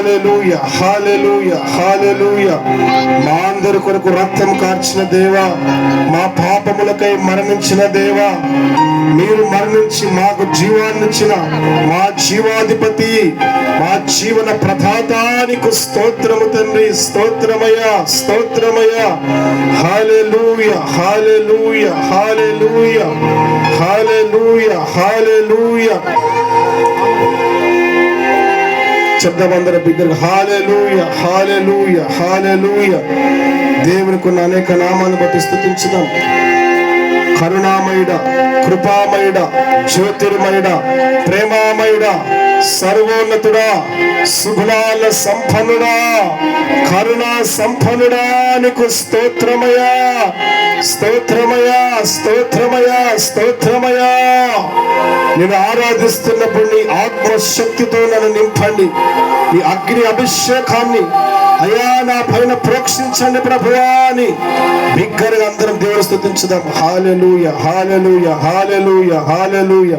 హల్లెలూయా, hallelujah, హల్లెలూయా. మా అందరి కొరకు రక్తం కార్చిన దేవా, మా పాపములకై మరణించిన దేవా, మీరు మరణించి మాకు జీవాన్నిచ్చిన మా జీవాధిపతి, మా జీవన ప్రదాతానికి స్తోత్రము తండ్రి. స్తోత్రమయ్యా, స్తోత్రమయ్యా. హల్లెలూయా, హల్లెలూయా, హల్లెలూయా, హల్లెలూయా, హల్లెలూయా. చెప్దామందరం బిగ్గరగా హల్లెలూయా, హల్లెలూయా, హల్లెలూయా. దేవునికి ఉన్న అనేక నామాలను బట్టి స్తుతించుదాం. కరుణామయుడ, కృపామయుడ, జ్యోతిర్మయుడ, ప్రేమామయుడ, సర్వోన్నతుడా, సుగుణాల సంపన్నుడా, కరుణా సంపన్నుడా, నీకు స్తోత్రమయా, స్తోత్రమయా, స్తోత్రమయా, స్తోత్రమయా. నేను ఆరాధిస్తున్నప్పుడు నీ ఆత్మశక్తితో నన్ను నింపండి. నీ అగ్ని అభిషేకాన్ని అయ్యా నా పైన ప్రోక్షించండి ప్రభువా అని బిగ్గరగా అందరం దేవుని స్తుతించుదాం. Hallelujah, hallelujah, hallelujah, hallelujah.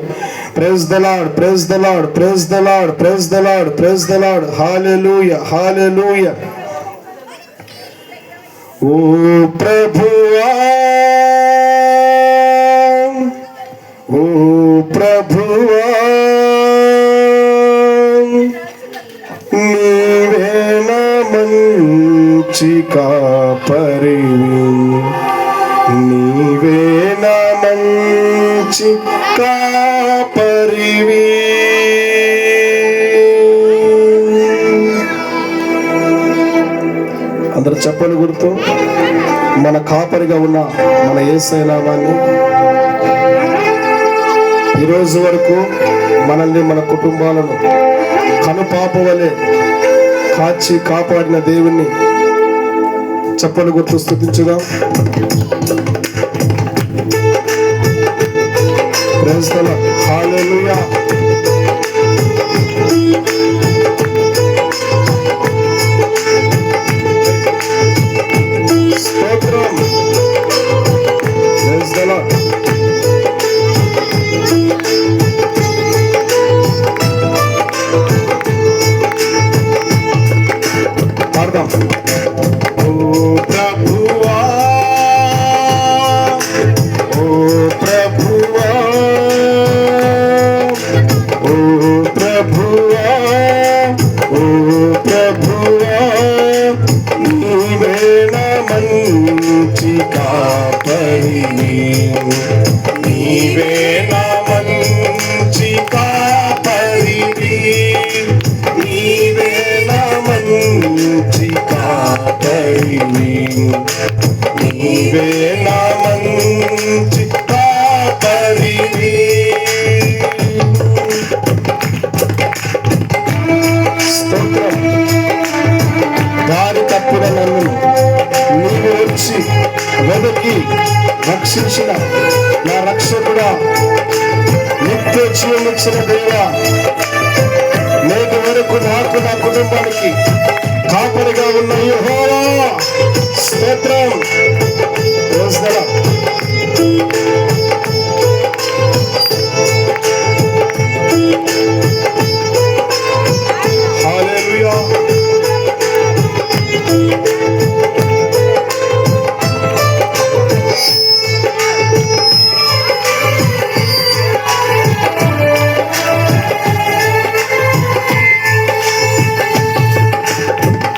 Praise the Lord, praise the Lord, praise the Lord, praise the Lord, praise the Lord. Hallelujah, hallelujah. ఓ ప్రభువా, ఓ ప్రభువా, నీవే నా మంచి కాపరివి, నీవే నా మంచి కాపరివి. అందరూ చెప్పలు గుర్తు మన కాపరిగా ఉన్న మన యేసయ్య నామాన్ని ఈరోజు వరకు మనల్ని మన కుటుంబాలను కనుపాప వలె కాచి కాపాడిన దేవుణ్ణి చెప్పలు గుర్తు స్తుతించుదాం. Praise the Lord, hallelujah. స్తోత్రం. Praise the Lord. పాడదాం. ఓ ప్రభువా, ఓ ప్రభువా, ఓ ప్రభువా, ఓ ప్రభువా, నీవే నా మంచి కాపరివి, నీవే నా మంచి కాపరివి, నీవే నా మంచి కాపరివి, నీవే నా మంచి కాపరివి. స్తోత్రం. దారి తప్పిన నన్ను నీవు వచ్చి వెదకి రక్షించిన నా రక్షకుడా, నిత్య జీవమిచ్చిన దేవా, నేటి వరకు నాకు నా కుటుంబానికి కాపరిగా ఉన్న యెహోవా స్తోత్రం. హల్లెలూయా.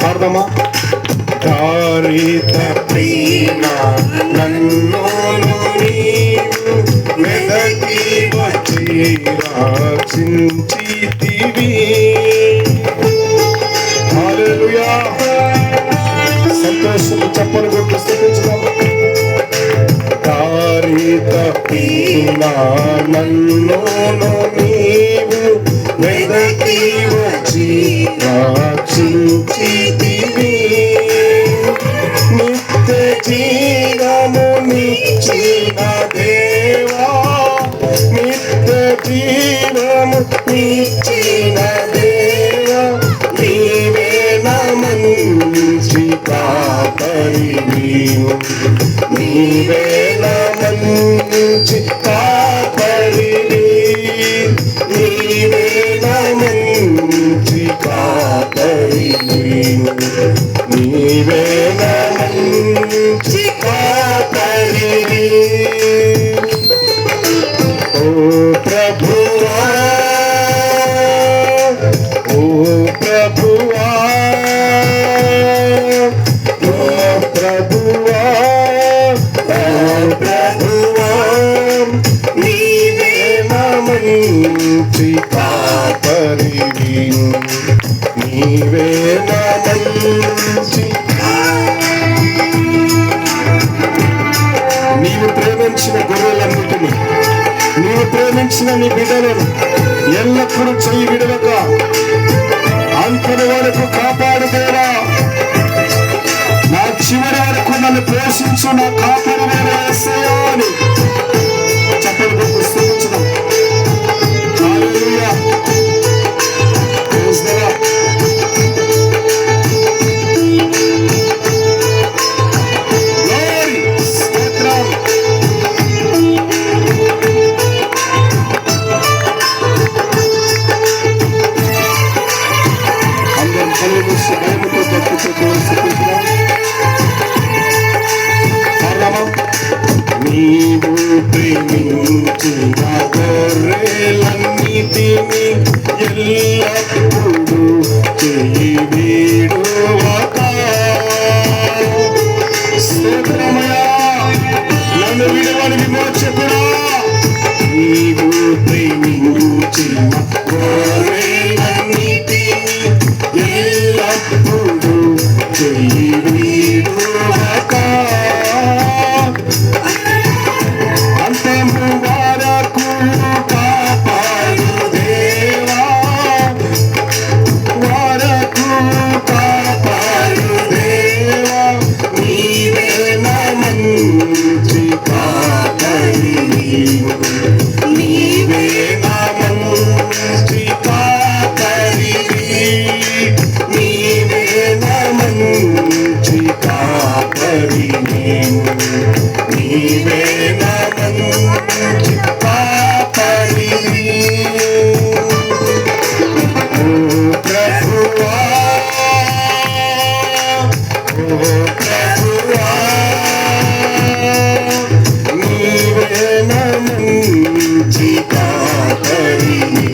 పాడదామా? దారి తప్పిన నన్ను నీవు వెదకి వచ్చి రక్షించితివి. హల్లెలూయా. సంతోషము చెప్పలు కొట్టి స్తుతించుదాం. దారి తప్పిన నన్ను నీవు వెదకి వచ్చి రక్షించితివి. నిత్య జీవము నిచ్చిన దేవా, నిత్య జీవము నిచ్చిన దేవా, నీవే నా మంచి కాపరివి, నీవే నా మంచి కాపరివి, నీవే నా మంచి కాపరివి. నీవే నా మంచి కాపరివి. ఓ ప్రభువా, ఓ ప్రభువా, ఓ ప్రభువా, ఓ ప్రభువా, నీవే నా మంచి కాపరివి. నీవే నా మంచి, నీవు ప్రేమించిన గొర్రెలన్నిటిని, నీవు ప్రేమించిన నీ బిడ్డలను ఎల్లప్పుడూ చెయ్యి విడవక అంతటి వరకు కాపాడుదేరా. నా చివరి వరకు నన్ను పోషించు, నా కాపాడు యేసయ్యా అని చెప్పలు పుస్తకించడం. హల్లెలూయా. Praise the Lord. నీవు ప్రేమించిన గొర్రెలన్నిటిని ఎల్లప్పుడూ చెయ్యి విడువక. స్తోత్రమయ్యా, నన్ను విడువని విమోచకుడా. నీవు ప్రేమించిన గొర్రెలన్నిటిని ఎల్లప్పుడూ చెయ్యి విడువక. అంతము వరకు కాపాడు దేవా, వరకు కాపాడు దేవా. నీవే నా మంచి కాపరివి. నీవే నా మంచి కాపరివి. నీవే నా మంచి కాపరివి. నీవే నా మంచి కాపరివి. ఓ ప్రభువా, ఓ ప్రభువా, నీవే నా మంచి కాపరివి.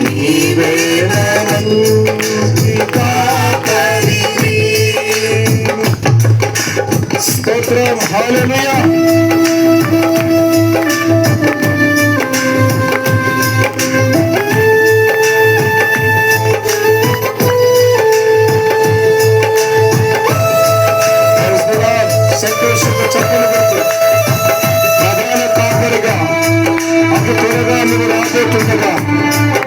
నీవే నా మంచి కాపరివి. స్తోత్రం. హల్లెలూయా. సంతోషంగా చెప్పలు పెడుతూ ప్రధాన కాపరిగా అతి త్వరగా నువ్వు రాబోతుండగా,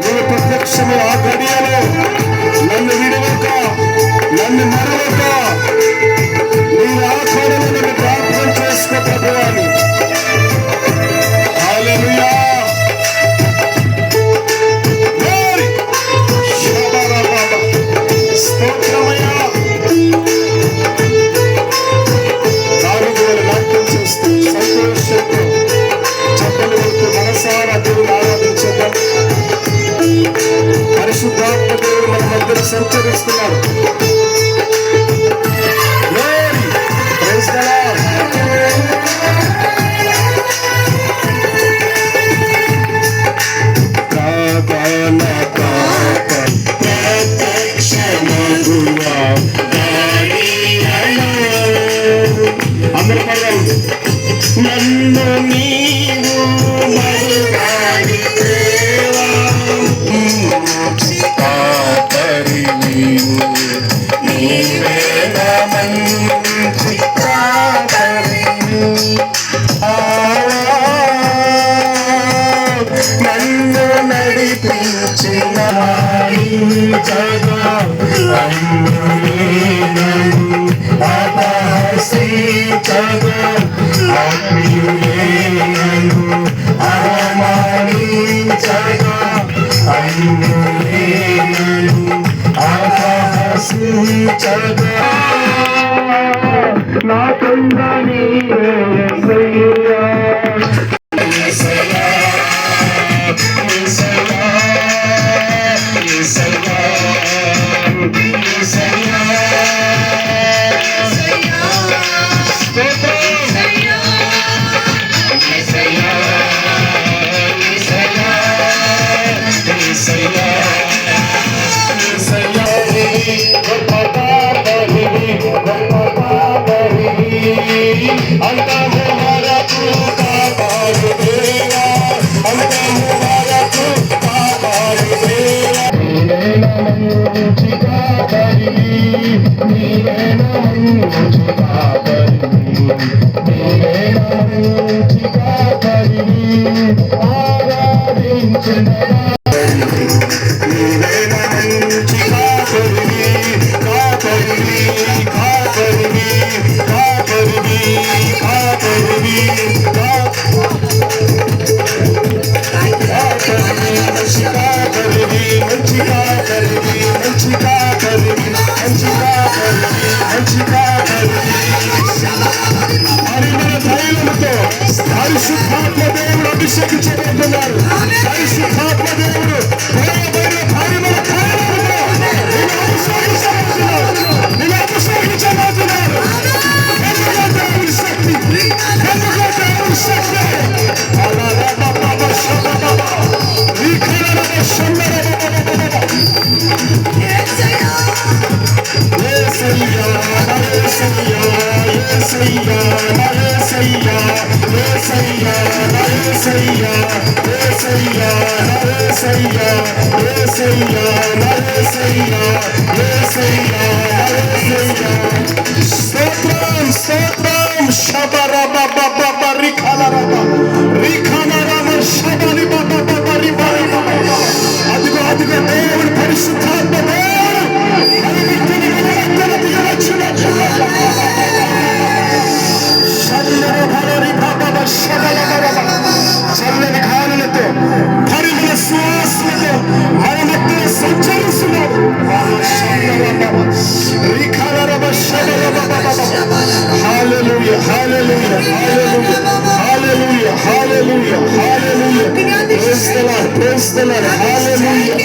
నువ్వు ప్రత్యక్షము ఆ గడియలో నన్ను విడవక, నన్ను మరవక, నీ ఆఖరును నన్ను ప్రార్థన చేసుకో ప్రభువాని. హల్లెలూయా. గ్లోరీ. శబరబబ. స్తోత్రమయ్యా. దావీదువలె నాట్యం చేస్తూ సంతోషంతో చెప్పలు కొడుతూ మనసారా దేవుని ఆరాధించేద్దాం. పరిశుద్ధాత్మ దేవుడు మన మధ్యలో సంచరిస్తున్నారు. గ్లోరీ. Praise the Lord. ప్రధాన కాపరి ప్రత్యక్షమగువా దానియేలు. అందరూ పడదాం. నన్ను నీవు మరుగాని దేవా, కాపరివి. నీవే నా మంచి కాపరివి. నన్ను నడిపించిన జగా అపహసించగా ఆత్మీయులేనను అవమానించగా అన్యులేనను అపహసించగా నా తండ్రి యేసయ్యా. యేసయ్యా, యేసయ్యా, యేసయ్యా. గొప్ప కాపరివి, గొప్ప కాపరివి, అంతము వరకు కాపాడు దేవా, అంతము వరకు కాపాడు దేవా. మంచి కాపరివి, నీవే మంచి కాపరివి, నీవే మంచి కాపరివి, ఆరాధించదవా. పరిశుద్ధాత్మ దేవుడు అభిషేకించబడుతున్నారు. పరిశుద్ధాత్మ దేవుడు అదిగో దేవుడు పరిశుద్ధాత్మ చల్లని గాలులతో పరిమళ సువాసనతో మన మధ్య సంచరిస్తున్నాడు. హల్లెలూయా, hallelujah, hallelujah, hallelujah, hallelujah. Praise the Lord, praise the Lord. Hallelujah,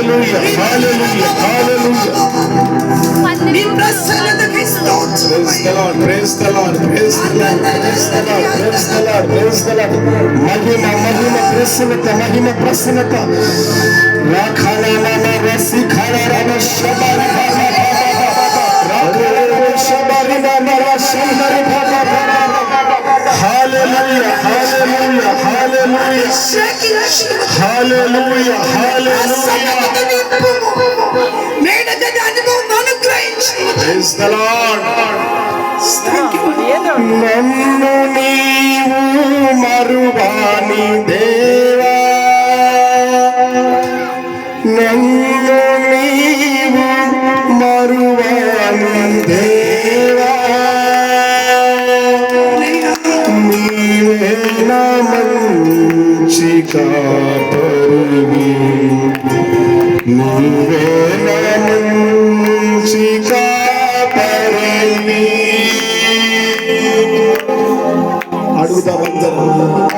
hallelujah, hallelujah, hallelujah. Praise the Lord, praise the Lord, praise the Lord, praise the Lord, praise the Lord, praise the Lord. Mahima, mahima, prasanata, mahima, prasanata. Rakhana nama rasi khara rama shabari baba baba. Rakhana nama shabari baba shandari baba baba. Hallelujah, hallelujah, hallelujah, hallelujah, hallelujah. Praise the Lord. నన్ను నీవు మరువాని దేవా, నన్ను నీవు మరువాని దేవా, నీవే నా మంచి కాపరివి, నీవే నా మంచి కాపరివి. అడుగుదామందరం.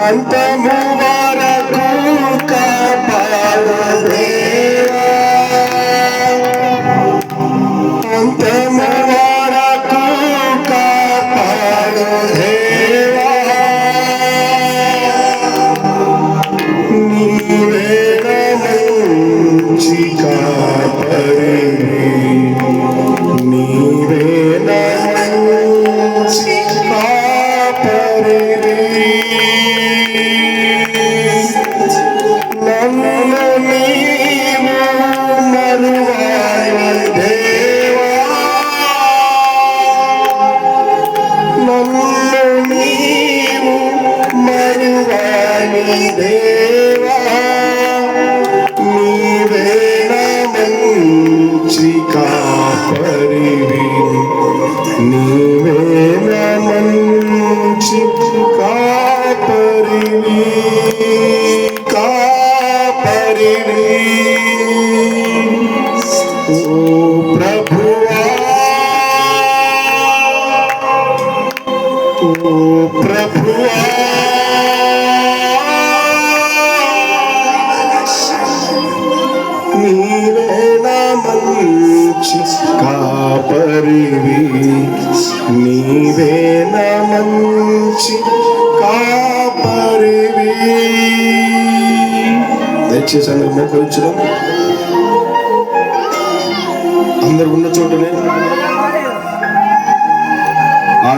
అంతము వరకు కాపాడు దేవా, అంతము వరకు కాపాడు దేవా, నీవే నా మంచి కాపరివి, నీవే నా మంచి కాపరివి. నన్ను నీవు మరువాని దేవా, నన్ను నీవు మరువాని దేవా, నీవే నా మంచి కాపరివి, నీవే నా మంచి కాపరివి, కాపరివి. ఓ ప్రభువా, ఓ ప్రభువా, నీవే నా మంచి కాపరివి, నీవే నా మంచి కాపరివి. దయచేసి అందరూ మోకరించడం.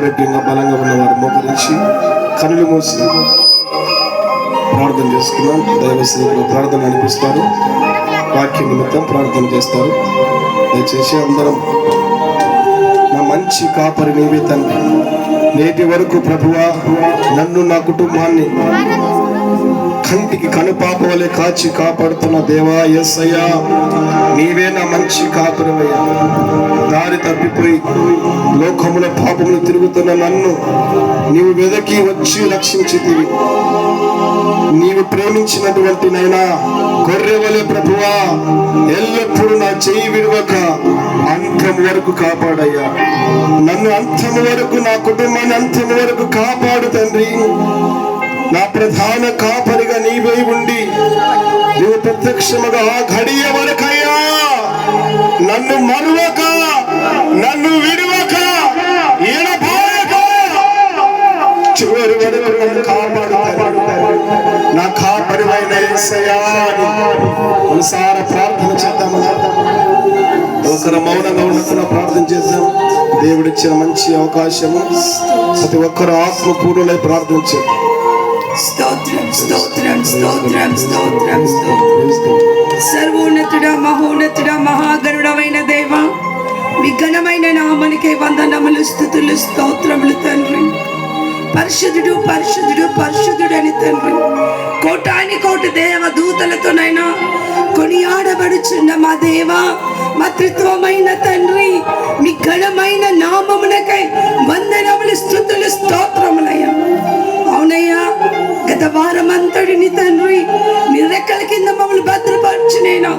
ఆరోగ్యంగా బలంగా ఉన్నవారు మోకరించి కనులు మూసి ప్రార్థన చేసుకున్నాం. దైవ సేవకులు ప్రార్థన అనిపిస్తారు, వాక్య నిమిత్తం ప్రార్థన చేస్తారు. దయచేసి అందరం నా మంచి కాపరి నీవే తండ్రి, నేటి వరకు ప్రభువా నన్ను నా కుటుంబాన్ని కంటికి కనుపాప వలె కాచి కాపాడుతున్న దేవా యేసయ్యా, నీవే నా మంచి కాపురమయ్యా. దారి తప్పిపోయి లోకముల పాపములు తిరుగుతున్న నన్ను నీవు వెదకి వచ్చి రక్షించితివి. నీవు ప్రేమించినటువంటి నైనా గొర్రె వలె ప్రభువా ఎల్లప్పుడూ నా చెయ్యి విడవక అంతం వరకు కాపాడయ్యా. నన్ను అంతం వరకు, నా కుటుంబాన్ని అంతం వరకు కాపాడు తండ్రి. నా ప్రధాన కాపరిగా నీవే ఉండి నీవు ప్రత్యక్షముగా ఆ ఘడియ వరకయ్యా నన్ను మరువక, నన్ను విడువక, ఎడబాయక చివరి వరకు నన్ను కాపాడుతాడు. నా కాపరివైన యేసయ్యా అని మనసారా ప్రార్థన చేద్దాము. ఒకరు మౌనంగా ఉన్నట్టుగా ప్రార్థన చేద్దాం. దేవుడిచ్చిన మంచి అవకాశము, ప్రతి ఒక్కరు ఆత్మపూర్ణులై ప్రార్థించారు. స్తోత్రం స్తోత్రం స్తోత్రం స్తోత్రం స్తోత్రం. సర్వోన్నతుడా, మహోన్నతుడా, మహాగరుడమైన దేవ, మీ ఘనమైన నామనికే వందనములు, స్తుతులు, స్తోత్రములు తండ్రి. పరిశుద్ధుడు పరిశుద్ధుడు పరిశుద్ధుడు అని తండ్రి కోటాని కోటి దేవ దూతలతోనైనా కొనియాడబడుచున్న మా దేవ, మా త్రిత్వమైన తండ్రి, మీ ఘనమైన నామమునకై వందనములు, స్తుతులు, స్తోత్రములయ్యా. అవునయ్యా, గత వారమంతటిని తండ్రి నీ రెక్కల కింద మమ్మల్ని భద్రపరచునైనా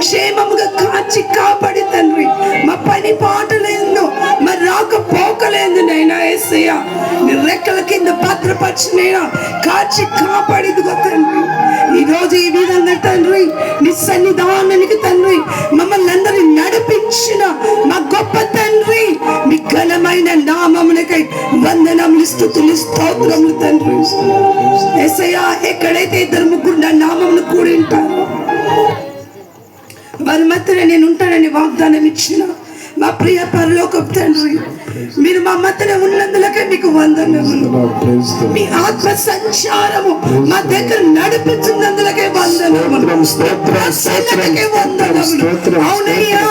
క్షేమముగా కాచి కాపాడి తండ్రి, మా పని పాటలేందో, మా రాకపోకలేందునైనా యేసయ్యా నీ రెక్కల కింద భద్రపరచునైనా కాచి కాపాడిదిగో తండ్రి. ఈరోజు ఈ విధంగా తండ్రి నీ సన్నిధానానికి తండ్రి మమ్మల్ని అందరినీ నడిపించిన మా గొప్ప తండ్రి, మీ ఘనమైన నామమునకై వందనములు, స్తుతులు, స్తోత్రములు తండ్రి. యేసయ్యా, ఎక్కడైతే ఇద్దరు ముగ్గురు నా నామమును కూడి ఉంటారో వారి మధ్యన నేను ఉంటానని వాగ్దానం ఇచ్చిన మా ప్రియ పరలోకపు తండ్రి, మీరు మా మధ్యన ఉన్నందులకే మీకు వందనములు. మీ ఆత్మ సంచారము మా దగ్గర నడిపించినందులకే వందనములు. అవునయ్యా,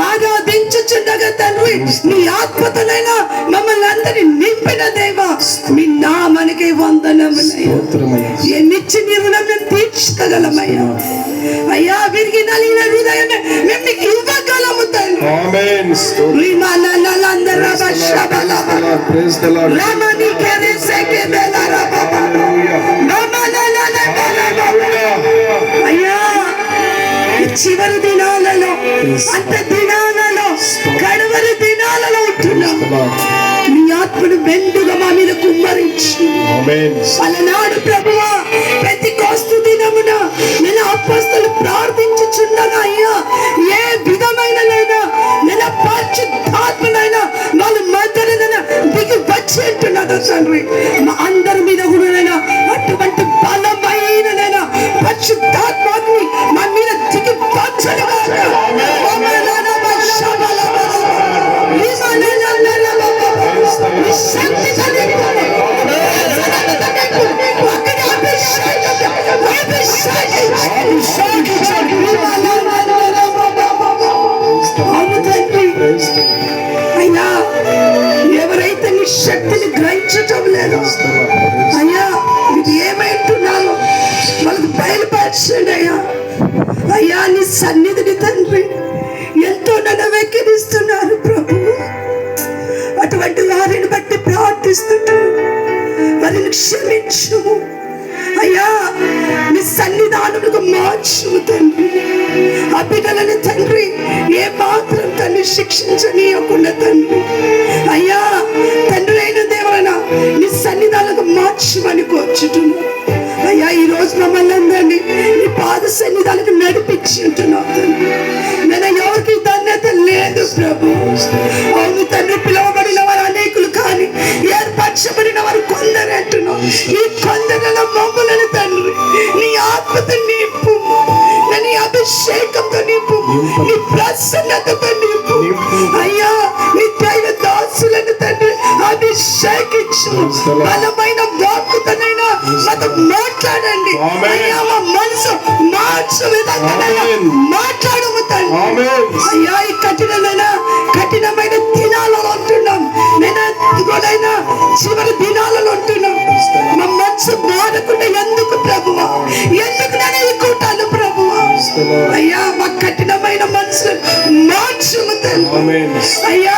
ఆరాధించుచుండగా తండ్రి నీ ఆత్మతోనైనా మమ్మల్ని అందరినీ నింపిన దేవా, మీ నామానికే వందనములయ్యా. ఎన్నిచ్చి నీ రుణం మేము తీర్చుకోగలమయ్యా. అయ్యా, విరిగి నలిగిన హృదయమే మేము నీకు ఇవ్వగలము తండ్రి. అయ్యా, చివరి దినాలలో, అంత దినాలలో, కడవరి దినాలలో ఉంటున్నాం. మీ ఆత్మను మెండుగా మా మీద కుమ్మరించి అలనాడు ప్రభువా పెంతెకోస్తు దినమున నేను అపోస్తలులు ప్రార్థించుచుండగా అయ్యా ఏ విధమైననైనా నేను పరిశుద్ధాత్మనైనా వాళ్ళ మధ్యన దిగి వచ్చి అంటున్నదో తండ్రి, మా అందరి మీద కూడా అటువంటి బలమైననైనా పరిశుద్ధాత్మని మా మీద దిగి వచ్చను. అయ్యా, ఎవరైతే నీ శక్తిని గ్రహించటం లేదు అయ్యా, ఇది ఏమైంటున్నారో వాళ్ళకి బయలుపరచండి అయ్యా. అయ్యా, నీ సన్నిధిని తండ్రి ఎంతో నన్ను వెక్కిరిస్తున్నారు ప్రభు. అటువంటి వారిని బట్టి ప్రార్థిస్తుంటారు, వారిని క్షమించు అయ్యా. నీ సన్నిధానములకు మార్చుము తండ్రి. ఆ బిడ్డలను తండ్రి ఏ మాత్రం తండ్రి శిక్షించనీయకుండా తండ్రి అయ్యా తండ్రి అయిన దేవన నీ సన్నిధానకు మార్చమని కోరుచున్నాను అయ్యా. ఈ రోజు మమ్మల్ని అందరినీ నీ పాద సన్నిధానికి నడిపించి ఉంటున్నావు తండ్రి. నేను ఎవరికి ధన్యత లేదు ప్రభు. అవును తండ్రి, పిలువబడిన వారు అనేకులు కానీ ఏర్పరచబడిన వారు కొందరు అంటున్నావు. ఈ కొందరిలో మమ్మలను తండ్రి నీ ఆత్మతో నింపు, నీ అభిషేకంతో నింపు, నీ ప్రసన్నతతో నింపు అయ్యా. నీ దైవ దాసులను తండ్రి అభిషేకం అభిషేకించు. Praise the Lord. బలమైన వాక్కుతోనైనా మాతో మాట్లాడండి. Amen. అయ్యా మా మనసు మార్చు విధంగానైనా Amen. మాట్లాడము తండ్రి. Amen. అయ్యా ఈ కఠినమైన దినాలలో ఉంటున్నాం. నేను ఇదిగోనైనా చివరి దినాలలో ఉంటున్నాం. మా మనసు మారకుండా ఎందుకు ప్రభువా? ఎందుకు నేను ఈ కూటాలు ప్రభువా? అయ్యా మా కఠినమైన మనసు మార్చము తండ్రి. Amen. అయ్యా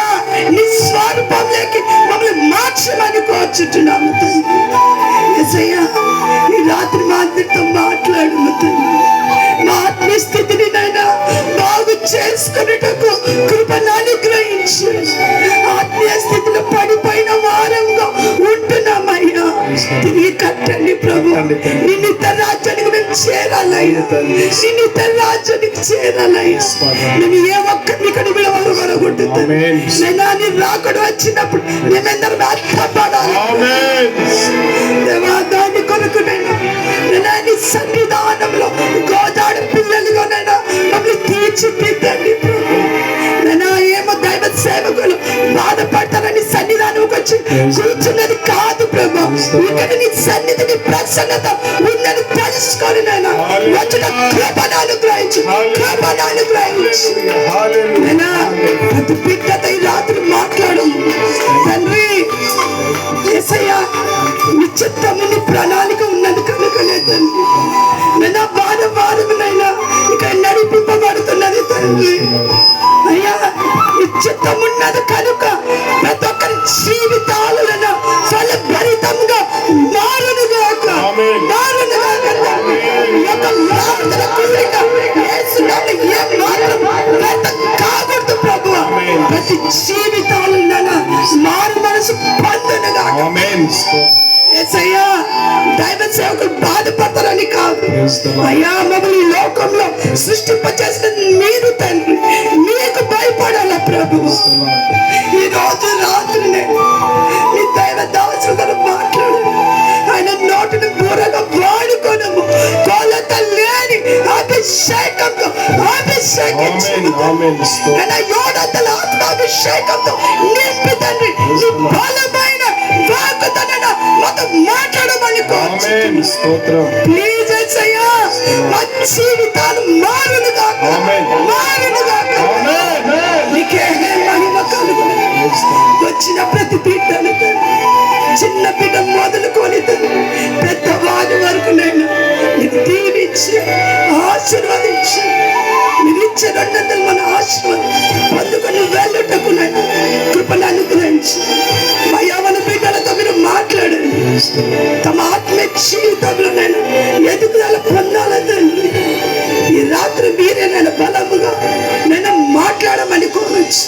నీ స్వరూపంలోకి మమ్మల్ని మార్చమని కోరుచున్నాము తండ్రి. యేసయ్యా ఈ రాత్రి మా అందరితో మాట్లాడము తండ్రి. మా ఆత్మీయ స్థితిని నైనా బాగు చేసుకున్నటకు కృపను అనుగ్రహించు. ఆత్మీయ స్థితిలో పడిపోయిన వారంగా ఉంటున్నామయ్యా. తిరిగి కట్టండి ప్రభు. నీ నిత్య రాజ్యానికి మేము చేరాలయ్యా. నీ నిత్య రాజ్యానికి చేరాలయ్యా. మేము ఏ ఒక్కరిని ఇక్కడ విడవలగొట్టుతాం. నేను నీ రాకడ వచ్చినప్పుడు మేమందరం అర్థపడాలి. దేవా దాని కొరకు నేను నీ సన్నిధానంలో గోదాడు పిల్లలుగానైనా మమ్మల్ని తీర్చిదిద్దండి ప్రభు. నేను ఏమో దైవ సేవకులు బాధపడతారని సన్నిధానంకి వచ్చి కూర్చున్నది కాదు ప్రభు. ఇక్కడ నీ సన్నిధిని ప్రసన్నత ఉన్నది తెలుసుకొని నేను వచ్చిన కృపణాలు గ్రహించు. కృపణాలు గ్రహించు. నేను ప్రతి బిడ్డతో ఈ రాత్రి మాట్లాడు తండ్రి. యేసయ్యా నీ చిత్తము నీ ప్రణాళిక ఉన్నది కనుకనే తండ్రి. నేను వారమునైనా ఇక్కడ నడిపింపబడుతున్నది తండ్రి. అయ్యా నీ చిత్తం ఉన్నది కనుక ప్రతి ఒక్కరి జీవితాలను ఫలభరితంగా మారునుగాక. మారునుగాక తండ్రి. ఈ యొక్క ప్రార్థన కోరిక యేసునామములో ఏమాత్రం వ్యర్థం కాకూడదు ప్రభువా. ప్రతి జీవితాలను మారు మనసు పొందునుగాక. యేసయ్యా దైవ సేవకులు బాధపడతారని కాదు అయ్యా. మమ్మల్ని ఈ లోకంలో సృష్టింపచేసిన మీరు తండ్రి. మీకు భయపడాల ప్రభు. ఈ రోజు రాత్రినే మీ దైవ దాసులతో మాట్లాడు. ఆయన నోటిని బూరగా వాడుకోనము. కొలత లేని అభిషేకంతో అభిషేకించు. యోడంతల ఆత్మాభిషేకంతో నింపి తండ్రి. నీ బలమైన వాక్కుతోనైనా మాతో మాట్లాడమని కోరుచున్నాము. ప్లీజ్ యేసయ్యా మా జీవితాలు మారునుగాక. మారునుగాక. నీకే మహిమ కలుగును. వచ్చిన ప్రతి బిడ్డను తండ్రి, చిన్న బిడ్డ మొదలుకొని తండ్రి పెద్దవారి వరకు నేను నీకు దీవించి ఆశీర్వదించి మీరు ఇచ్చే 200 మన ఆశీర్వాదం పొందుకొని వెళ్ళుటకు నేను కృపను అనుగ్రహించి మా యవ్వన బిడ్డలతో మీరు మాట్లాడండి. తమ ఆత్మ జీవితంలో నేను ఎదుగుదల పొందాలి తండ్రి. ఈ రాత్రి మీరే నేను బలముగా నేను మాట్లాడమని కోరచ్చు.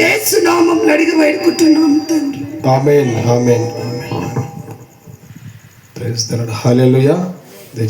యేసు నామములో అడిగి వేడుకుంటున్నాము తండ్రి. Amen. Amen. Amen. Praise the Lord. Hallelujah.